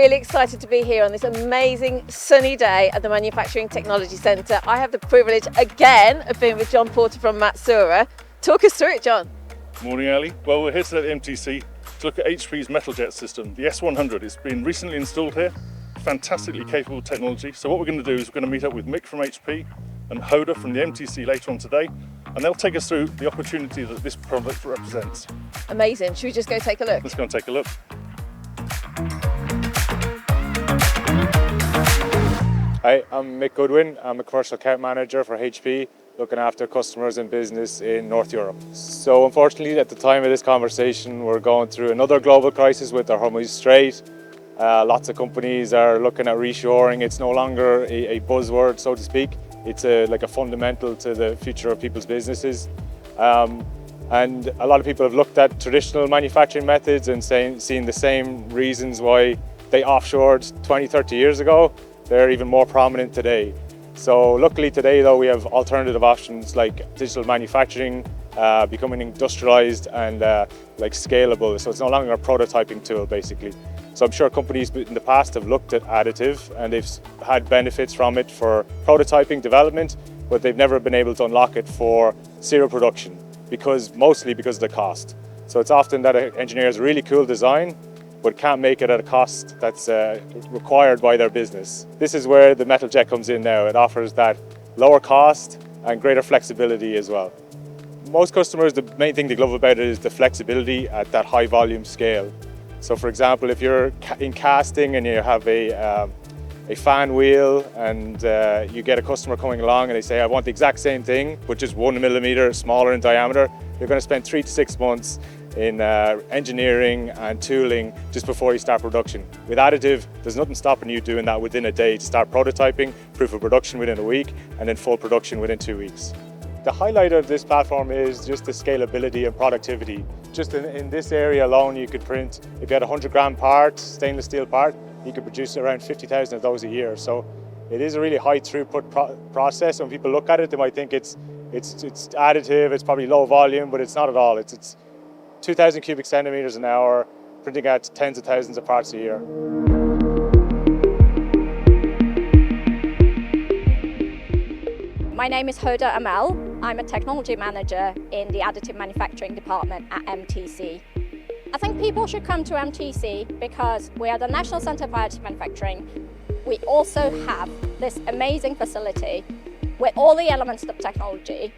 really excited to be here on this amazing sunny day at the Manufacturing Technology Centre. I have the privilege again of being with John Porter from Matsuura. Talk us through it, John. Morning, Ali. Well, we're here today at MTC to look at HP's Metal Jet system, the S100. It's been recently installed here. Fantastically capable technology. So what we're going to do is we're going to meet up with Mick from HP and Hoda from the MTC later on today, and they'll take us through the opportunity that this product represents. Amazing. Should we just go take a look? Let's go and take a look. Hi, I'm Mick Goodwin. I'm a commercial account manager for HP, looking after customers and business in North Europe. So unfortunately, at the time of this conversation, we're going through another global crisis with our Hormuz Strait. Lots of companies are looking at reshoring. It's no longer a buzzword, so to speak. It's like a fundamental to the future of people's businesses. And a lot of people have looked at traditional manufacturing methods and seen the same reasons why they offshored 20, 30 years ago. They're even more prominent today. So luckily today though, we have alternative options like digital manufacturing, becoming industrialized and like scalable. So it's no longer a prototyping tool basically. So I'm sure companies in the past have looked at additive and they've had benefits from it for prototyping development, but they've never been able to unlock it for serial production mostly because of the cost. So it's often that an engineer has a really cool design, but can't make it at a cost that's required by their business. This is where the Metal Jet comes in now. It offers that lower cost and greater flexibility as well. Most customers, the main thing they love about it is the flexibility at that high volume scale. So for example, if you're in casting and you have a fan wheel and you get a customer coming along and they say, I want the exact same thing, but just 1 millimeter smaller in diameter, you're going to spend 3 to 6 months in engineering and tooling just before you start production. With additive, there's nothing stopping you doing that within a day to start prototyping, proof of production within a week, and then full production within 2 weeks. The highlight of this platform is just the scalability and productivity. Just in this area alone, you could print, if you had a 100-gram part, stainless steel part, you could produce around 50,000 of those a year. So it is a really high throughput process. When people look at it, they might think it's additive, it's probably low volume, but it's not at all. It's 2,000 cubic centimeters an hour, printing out tens of thousands of parts a year. My name is Hoda Amel. I'm a technology manager in the additive manufacturing department at MTC. I think people should come to MTC because we are the National Centre for Additive Manufacturing. We also have this amazing facility with all the elements of technology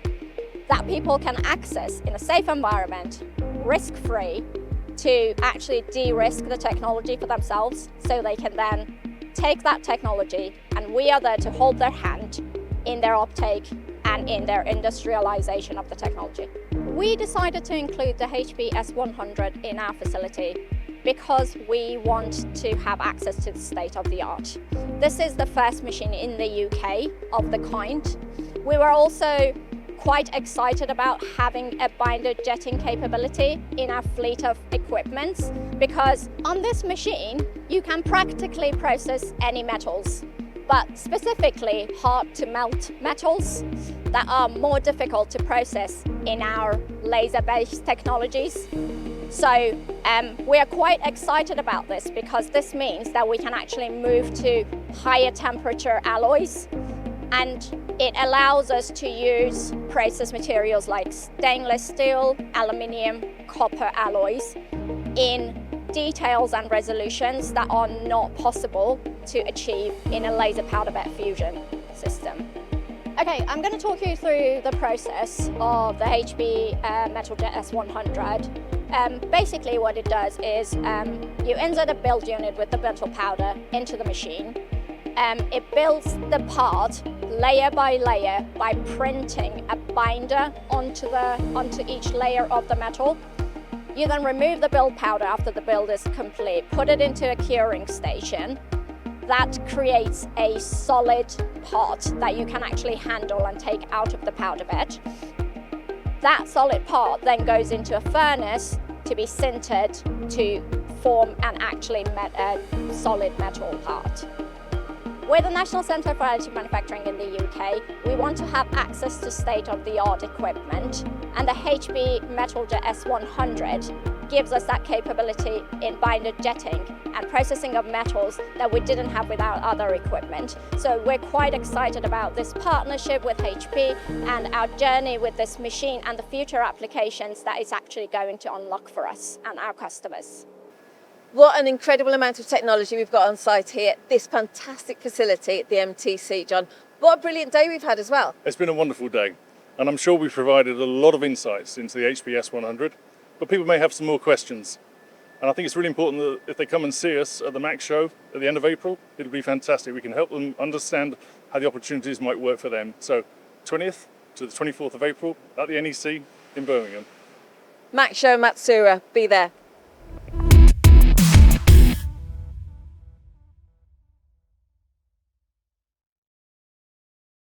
that people can access in a safe environment, risk-free, to actually de-risk the technology for themselves so they can then take that technology and we are there to hold their hand in their uptake and in their industrialization of the technology. We decided to include the HP S100 in our facility because we want to have access to the state of the art. This is the first machine in the UK of the kind. We were also quite excited about having a binder jetting capability in our fleet of equipment because on this machine you can practically process any metals, but specifically hard to melt metals that are more difficult to process in our laser-based technologies. So we are quite excited about this because this means that we can actually move to higher temperature alloys, and it allows us to use process materials like stainless steel, aluminium, copper alloys in details and resolutions that are not possible to achieve in a laser powder bed fusion system. Okay, I'm going to talk you through the process of the HP Metal Jet S100. Basically what it does is you insert a build unit with the metal powder into the machine. It builds the part layer by layer by printing a binder onto each layer of the metal. You then remove the build powder after the build is complete, put it into a curing station. That creates a solid part that you can actually handle and take out of the powder bed. That solid part then goes into a furnace to be sintered to form an actually solid metal part. We're the National Centre for Additive Manufacturing in the UK. We want to have access to state-of-the-art equipment, and the HP Metal Jet S100 gives us that capability in binder jetting and processing of metals that we didn't have with our other equipment. So we're quite excited about this partnership with HP and our journey with this machine and the future applications that it's actually going to unlock for us and our customers. What an incredible amount of technology we've got on site here at this fantastic facility at the MTC, John. What a brilliant day we've had as well. It's been a wonderful day, and I'm sure we've provided a lot of insights into the HP S100, but people may have some more questions. And I think it's really important that if they come and see us at the MACH show at the end of April, it'll be fantastic. We can help them understand how the opportunities might work for them. So 20th to the 24th of April at the NEC in Birmingham. MACH show Matsuura, be there.